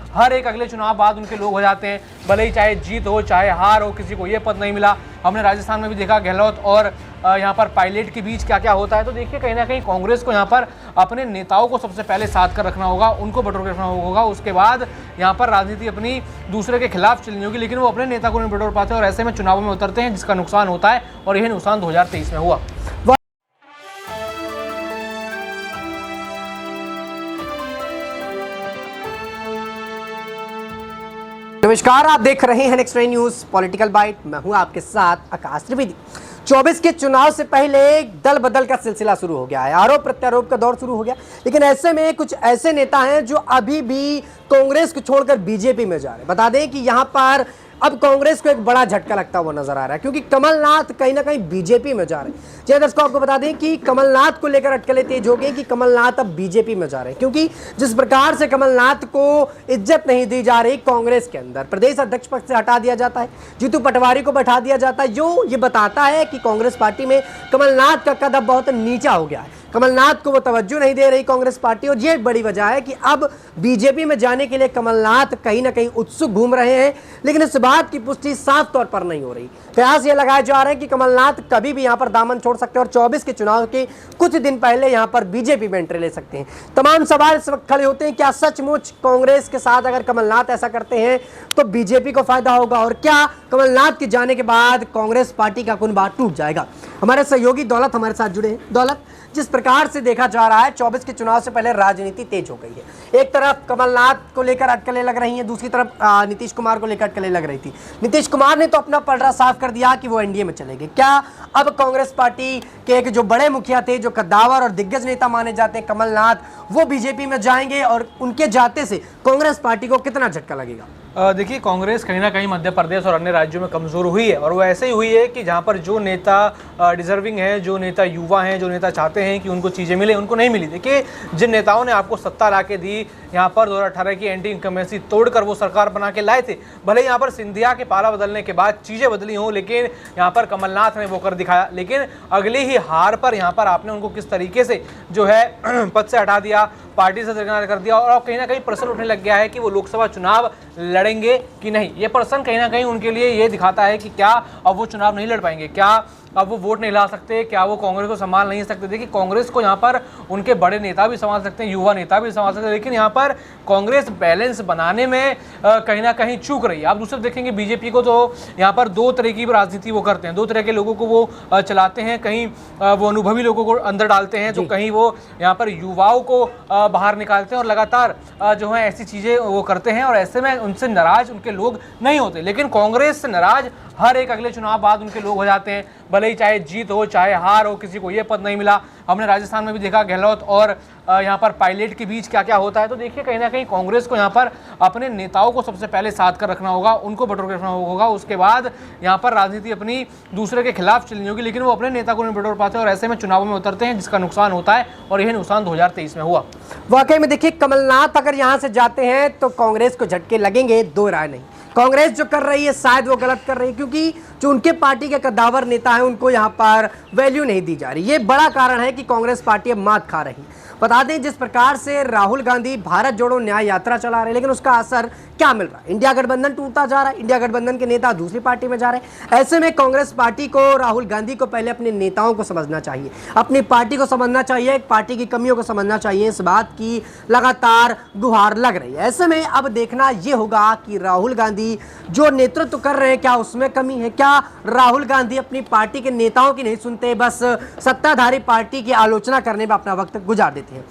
हर एक अगले चुनाव बाद उनके लोग हो जाते हैं, भले ही चाहे जीत हो चाहे हार हो, किसी को ये पद नहीं मिला। हमने राजस्थान में भी देखा गहलोत और यहाँ पर पायलट के बीच क्या क्या होता है। तो देखिए कहीं ना कहीं कांग्रेस को यहाँ पर अपने नेताओं को सबसे पहले साथ कर रखना होगा, उनको बटोर के रखना होगा। उसके बाद यहाँ पर राजनीति अपनी दूसरे के खिलाफ चलनी होगी, लेकिन वो अपने नेता को नहीं बटोर पाते और ऐसे में चुनावों में उतरते हैं, जिसका नुकसान होता है और यही नुकसान 2023 में हुआ। नमस्कार, आप देख रहे हैं नेक्स्ट न्यूज पॉलिटिकल बाइट। मैं हूं आपके साथ आकाश त्रिवेदी। 24 के चुनाव से पहले दल बदल का सिलसिला शुरू हो गया है, आरोप प्रत्यारोप का दौर शुरू हो गया। लेकिन ऐसे में कुछ ऐसे नेता हैं जो अभी भी कांग्रेस को छोड़कर बीजेपी में जा रहे हैं। बता दें कि यहां पर अब कांग्रेस को एक बड़ा झटका लगता हुआ नजर आ रहा है, क्योंकि कमलनाथ कहीं ना कहीं बीजेपी में जा रहे हैं। जय दर्शकों, आपको बता दें कि कमलनाथ को लेकर अटकलें तेज हो गई कि कमलनाथ अब बीजेपी में जा रहे हैं, क्योंकि जिस प्रकार से कमलनाथ को इज्जत नहीं दी जा रही कांग्रेस के अंदर, प्रदेश अध्यक्ष पद से हटा दिया जाता है, जीतू पटवारी को बैठा दिया जाता है, जो ये बताता है कि कांग्रेस पार्टी में कमलनाथ का कद अब बहुत नीचा हो गया है। कमलनाथ को वो तवज्जो नहीं दे रही कांग्रेस पार्टी, और ये बड़ी वजह है कि अब बीजेपी में जाने के लिए कमलनाथ कहीं ना कहीं उत्सुक घूम रहे हैं, लेकिन इस बात की पुष्टि साफ तौर पर नहीं हो रही। प्रयास ये लगाए जा रहे हैं कि कमलनाथ कभी भी यहां पर दामन छोड़ सकते हैं और 24 के चुनाव के कुछ दिन पहले यहां पर बीजेपी में एंट्री ले सकते हैं। तमाम सवाल इस वक्त खड़े होते हैं, क्या सचमुच कांग्रेस के साथ अगर कमलनाथ ऐसा करते हैं तो बीजेपी को फायदा होगा, और क्या कमलनाथ के जाने के बाद कांग्रेस पार्टी का कुनबा टूट जाएगा? हमारे सहयोगी दौलत हमारे साथ जुड़े हैं। दौलत, जिस प्रकार से देखा जा रहा है 24 के चुनाव से पहले राजनीति तेज हो गई है। एक तरफ कमलनाथ को लेकर अटकलें लग रही हैं, दूसरी तरफ नीतीश कुमार को लेकर अटकलें लग रही थी। नीतीश कुमार ने तो अपना पलड़ा साफ कर दिया कि वो एनडीए में चलेंगे। क्या अब कांग्रेस पार्टी के एक जो बड़े मुखिया थे, जो कद्दावर और दिग्गज नेता माने जाते हैं कमलनाथ, वो बीजेपी में जाएंगे, और उनके जाते से कांग्रेस पार्टी को कितना झटका लगेगा? देखिए, कांग्रेस कहीं ना कहीं मध्य प्रदेश और अन्य राज्यों में कमज़ोर हुई है, और वो ऐसे ही हुई है कि जहां पर जो नेता डिजर्विंग है, जो नेता युवा हैं, जो नेता चाहते हैं कि उनको चीज़ें मिले, उनको नहीं मिली। देखिए, जिन नेताओं ने आपको सत्ता ला के दी, यहाँ पर 2018 की एंटी इनकम्बेंसी तोड़कर वो सरकार बना के लाए थे, भले यहाँ पर सिंधिया के पाला बदलने के बाद चीज़ें बदली हों, लेकिन यहाँ पर कमलनाथ ने वो कर दिखाया। लेकिन अगली ही हार पर यहाँ पर आपने उनको किस तरीके से जो है पद से हटा दिया, पार्टी से दरकिनार कर दिया, और अब कहीं ना कहीं प्रश्न उठने लग गया है कि वो लोकसभा चुनाव लड़ेंगे कि नहीं। ये प्रश्न कहीं ना कहीं उनके लिए ये दिखाता है कि क्या अब वो चुनाव नहीं लड़ पाएंगे, क्या अब वो वोट नहीं ला सकते, क्या वो कांग्रेस को संभाल नहीं सकते। देखिए, कांग्रेस को यहाँ पर उनके बड़े नेता भी संभाल सकते हैं, युवा नेता भी संभाल सकते हैं, लेकिन यहाँ पर कांग्रेस बैलेंस बनाने में कहीं ना कहीं चूक रही है। आप दूसरे देखेंगे बीजेपी को, तो यहाँ पर दो तरह की राजनीति वो करते हैं, दो तरह के लोगों को वो चलाते हैं। कहीं वो अनुभवी लोगों को अंदर डालते हैं, तो कहीं वो यहाँ पर युवाओं को बाहर निकालते हैं, और लगातार जो है ऐसी चीज़ें वो करते हैं, और ऐसे में उनसे नाराज उनके लोग नहीं होते। लेकिन कांग्रेस से नाराज हर एक अगले चुनाव बाद उनके लोग हो जाते हैं, भले ही चाहे जीत हो चाहे हार हो, किसी को ये पद नहीं मिला। हमने राजस्थान में भी देखा गहलोत और यहाँ पर पायलट के बीच क्या क्या होता है। तो देखिए कहीं ना कहीं कांग्रेस को यहाँ पर अपने नेताओं को सबसे पहले साथ कर रखना होगा, उनको बटोर के रखना होगा। उसके बाद यहाँ पर राजनीति अपनी दूसरे के खिलाफ चलनी होगी, लेकिन वो अपने नेता को नहीं बटोर पाते और ऐसे में चुनावों में उतरते हैं, जिसका नुकसान होता है और यही नुकसान 2023 में हुआ। वाकई में देखिए, कमलनाथ अगर यहाँ से जाते हैं तो कांग्रेस को झटके लगेंगे, दो राय नहीं। कांग्रेस जो कर रही है शायद वो गलत कर रही है, क्योंकि जो उनके पार्टी के कद्दावर नेता हैं उनको यहाँ पर वैल्यू नहीं दी जा रही। ये बड़ा कारण है कि कांग्रेस पार्टी अब मात खा रही। बता दें, जिस प्रकार से राहुल गांधी भारत जोड़ो न्याय यात्रा चला रहे हैं, लेकिन उसका असर क्या मिल रहा है? इंडिया गठबंधन टूटता जा रहा है, इंडिया गठबंधन के नेता दूसरी पार्टी में जा रहे हैं। ऐसे में कांग्रेस पार्टी को, राहुल गांधी को पहले अपने नेताओं को समझना चाहिए, अपनी पार्टी को समझना चाहिए, पार्टी की कमियों को समझना चाहिए। इस बात की लगातार गुहार लग रही है। ऐसे में अब देखना यह होगा कि राहुल गांधी जो नेतृत्व कर रहे हैं, क्या उसमें कमी है? क्या राहुल गांधी अपनी पार्टी के नेताओं की नहीं सुनते, बस सत्ताधारी पार्टी की आलोचना करने में अपना वक्त गुजार देते हैं?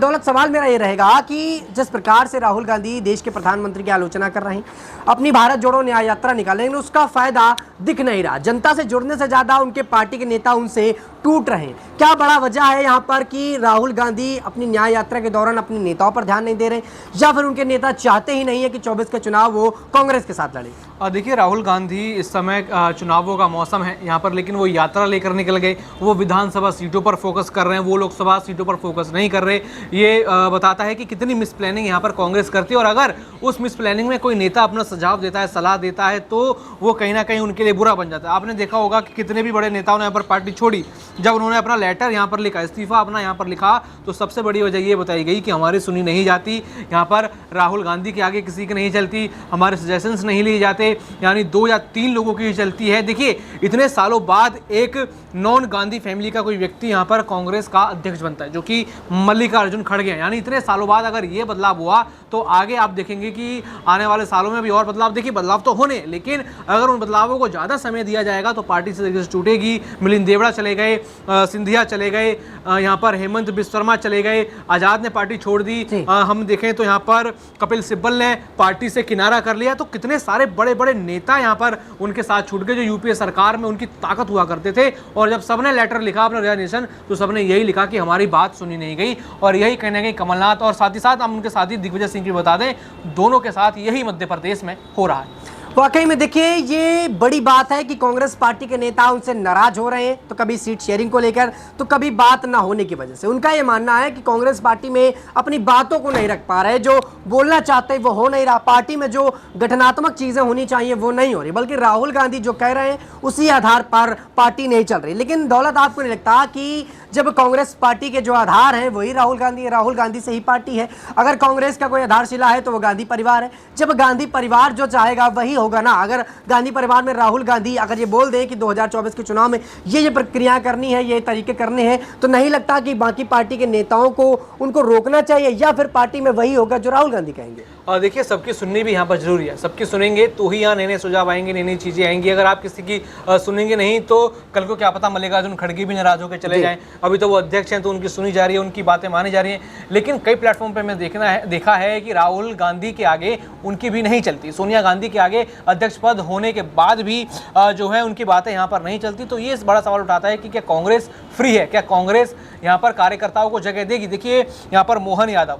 दौलत, सवाल मेरा ये रहेगा कि जिस प्रकार से राहुल गांधी देश के प्रधानमंत्री की आलोचना कर रहे हैं, अपनी भारत जोड़ो न्याय यात्रा निकाले, लेकिन उसका फायदा दिख नहीं रहा। जनता से जुड़ने से ज्यादा उनके पार्टी के नेता उनसे टूट रहे हैं। क्या बड़ा वजह है यहाँ पर कि राहुल गांधी अपनी न्याय यात्रा के दौरान अपने नेताओं पर ध्यान नहीं दे रहे, या फिर उनके नेता चाहते ही नहीं है कि 24 के चुनाव वो कांग्रेस के साथ लड़े? देखिए, राहुल गांधी इस समय चुनावों का मौसम है यहाँ पर, लेकिन वो यात्रा लेकर निकल गए। वो विधानसभा सीटों पर फोकस कर रहे हैं, वो लोकसभा सीटों पर फोकस नहीं कर रहे। ये बताता है कि कितनी मिस प्लानिंग यहाँ पर कांग्रेस करती है, और अगर उस मिस प्लानिंग में कोई नेता अपना सुझाव देता है, सलाह देता है, तो वो कहीं ना कहीं उनके लिए बुरा बन जाता है। आपने देखा होगा कि कितने भी बड़े नेताओं ने यहाँ पर पार्टी छोड़ी, जब उन्होंने अपना लेटर यहाँ पर लिखा, इस्तीफा अपना यहाँ पर लिखा, तो सबसे बड़ी वजह ये बताई गई कि हमारी सुनी नहीं जाती, यहाँ पर राहुल गांधी के आगे किसी की नहीं चलती, हमारे सजेशंस नहीं लिए जाते, यानी 2 या 3 लोगों की चलती है। देखिए, इतने सालों बाद एक नॉन गांधी फैमिली का कोई व्यक्ति यहाँ पर कांग्रेस का अध्यक्ष बनता है, जो कि मल्लिकार्जुन खड़गे हैं। यानी इतने सालों बाद अगर ये बदलाव हुआ, तो आगे आप देखेंगे कि आने वाले सालों में भी और बदलाव, देखिए बदलाव तो होने, लेकिन अगर उन बदलावों को ज़्यादा समय दिया जाएगा तो पार्टी से टूटेगी। मिलिंद देवड़ा चले गए, सिंधिया चले गए, यहाँ पर हेमंत बिस्वर्मा चले गए, आज़ाद ने पार्टी छोड़ दी, हम देखें तो यहाँ पर कपिल सिब्बल ने पार्टी से किनारा कर लिया। तो कितने सारे बड़े बड़े नेता यहाँ पर उनके साथ छूट गए, जो यूपीए सरकार में उनकी ताकत हुआ करते थे। और जब सबने लेटर लिखा अपना रिजाइनेशन, तो सबने यही लिखा कि हमारी बात सुनी नहीं गई। और यही कहीं ना कहीं कमलनाथ और साथ ही साथ हम उनके साथी दिग्विजय सिंह की बता दें, दोनों के साथ यही मध्य प्रदेश में हो रहा है। वाकई में देखिए, ये बड़ी बात है कि कांग्रेस पार्टी के नेता उनसे नाराज हो रहे हैं, तो कभी सीट शेयरिंग को लेकर, तो कभी बात ना होने की वजह से। उनका ये मानना है कि कांग्रेस पार्टी में अपनी बातों को नहीं रख पा रहे, जो बोलना चाहते हैं वो हो नहीं रहा, पार्टी में जो गठनात्मक चीजें होनी चाहिए वो नहीं हो रही, बल्कि राहुल गांधी जो कह रहे हैं उसी आधार पर पार्टी नहीं चल रही। लेकिन दौलत, आपको नहीं लगता कि जब कांग्रेस पार्टी के जो आधार हैं वही राहुल गांधी है, राहुल गांधी से ही पार्टी है। अगर कांग्रेस का कोई आधारशिला है तो वो गांधी परिवार है। जब गांधी परिवार जो चाहेगा वही होगा ना। अगर गांधी परिवार में राहुल गांधी अगर ये बोल दें कि 2024 के चुनाव में ये प्रक्रिया करनी है, ये तरीके करने हैं, तो नहीं लगता कि बाकी पार्टी के नेताओं को उनको रोकना चाहिए, या फिर पार्टी में वही होगा जो राहुल गांधी कहेंगे। और देखिए, सबकी सुननी भी यहाँ पर जरूरी है। सबकी सुनेंगे तो ही यहाँ नए नए सुझाव आएंगे, नई नई चीजें आएंगी। अगर आप किसी की सुनेंगे नहीं तो कल को क्या पता मल्लिकार्जुन खड़गे भी नाराज होकर चले जाएं। अभी तो वो अध्यक्ष हैं तो उनकी सुनी जा रही है, उनकी बातें मानी जा रही हैं। लेकिन कई प्लेटफॉर्म पे मैं देखा है कि राहुल गांधी के आगे उनकी भी नहीं चलती, सोनिया गांधी के आगे अध्यक्ष पद होने के बाद भी जो है उनकी बातें यहाँ पर नहीं चलती। तो ये बड़ा सवाल उठाता है कि क्या कांग्रेस फ्री है, क्या कांग्रेस यहाँ पर कार्यकर्ताओं को जगह देगी। देखिए, यहाँ पर मोहन यादव,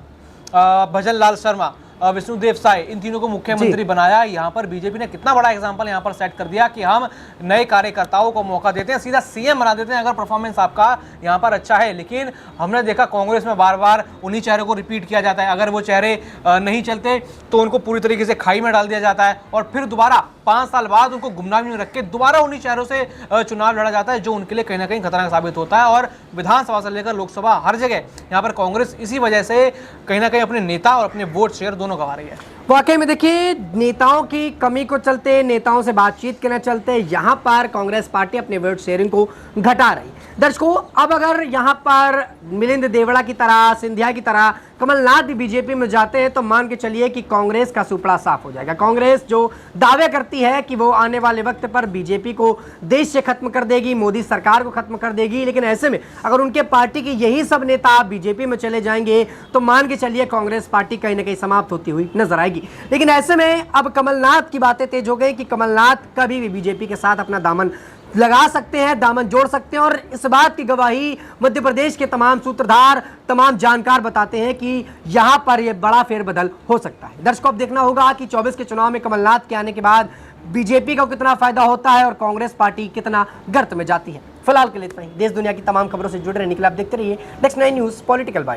भजन लाल शर्मा, विष्णुदेव साय, इन तीनों को मुख्यमंत्री बनाया। यहाँ पर बीजेपी ने कितना बड़ा एग्जांपल यहाँ पर सेट कर दिया कि हम नए कार्यकर्ताओं को मौका देते हैं, सीधा सीएम बना देते हैं अगर परफॉर्मेंस आपका यहाँ पर अच्छा है। लेकिन हमने देखा कांग्रेस में बार बार उन्हीं चेहरों को रिपीट किया जाता है। अगर वो चेहरे नहीं चलते तो उनको पूरी तरीके से खाई में डाल दिया जाता है, और फिर दोबारा 5 साल बाद उनको गुमनामी में रख के दोबारा उन्हीं चेहरों से चुनाव लड़ा जाता है, जो उनके लिए कहीं ना कहीं खतरनाक साबित होता है। और विधानसभा से लेकर लोकसभा हर जगह यहाँ पर कांग्रेस इसी वजह से कहीं ना कहीं अपने नेता और अपने वोट शेयर दोनों गंवा रही है। वाकई में देखिए, नेताओं की कमी को चलते, नेताओं से बातचीत के न चलते यहाँ पर कांग्रेस पार्टी अपने वोट शेयरिंग को घटा रही। दर्शकों, अब अगर यहाँ पर मिलिंद देवड़ा की तरह, सिंधिया की तरह कमलनाथ भी बीजेपी में जाते हैं, तो मान के चलिए कि कांग्रेस का सुपड़ा साफ हो जाएगा। कांग्रेस जो दावे करती है कि वो आने वाले वक्त पर बीजेपी को देश से खत्म कर देगी, मोदी सरकार को खत्म कर देगी, लेकिन ऐसे में अगर उनके पार्टी के यही सब नेता बीजेपी में चले जाएंगे तो मान के चलिए कांग्रेस पार्टी कहीं ना कहीं समाप्त होती हुई नजर आएगी। लेकिन ऐसे में अब कमलनाथ की बातें तेज हो गई कि कमलनाथ कभी भी बीजेपी के साथ अपना दामन लगा सकते हैं, दामन जोड़ सकते हैं। और इस बात की गवाही मध्य प्रदेश के तमाम सूत्रधार, तमाम जानकार बताते हैं कि यहां पर यह बड़ा फेरबदल हो सकता है। दर्शकों, अब देखना होगा कि 24 के चुनाव में कमलनाथ के आने के बाद बीजेपी को कितना फायदा होता है और कांग्रेस पार्टी कितना गर्त में जाती है। फिलहाल के लिए इतना ही। देश दुनिया की तमाम खबरों से जुड़े रहने के लिए आप देखते रहिए नेक्स्ट 9 न्यूज पॉलिटिकल बाइट।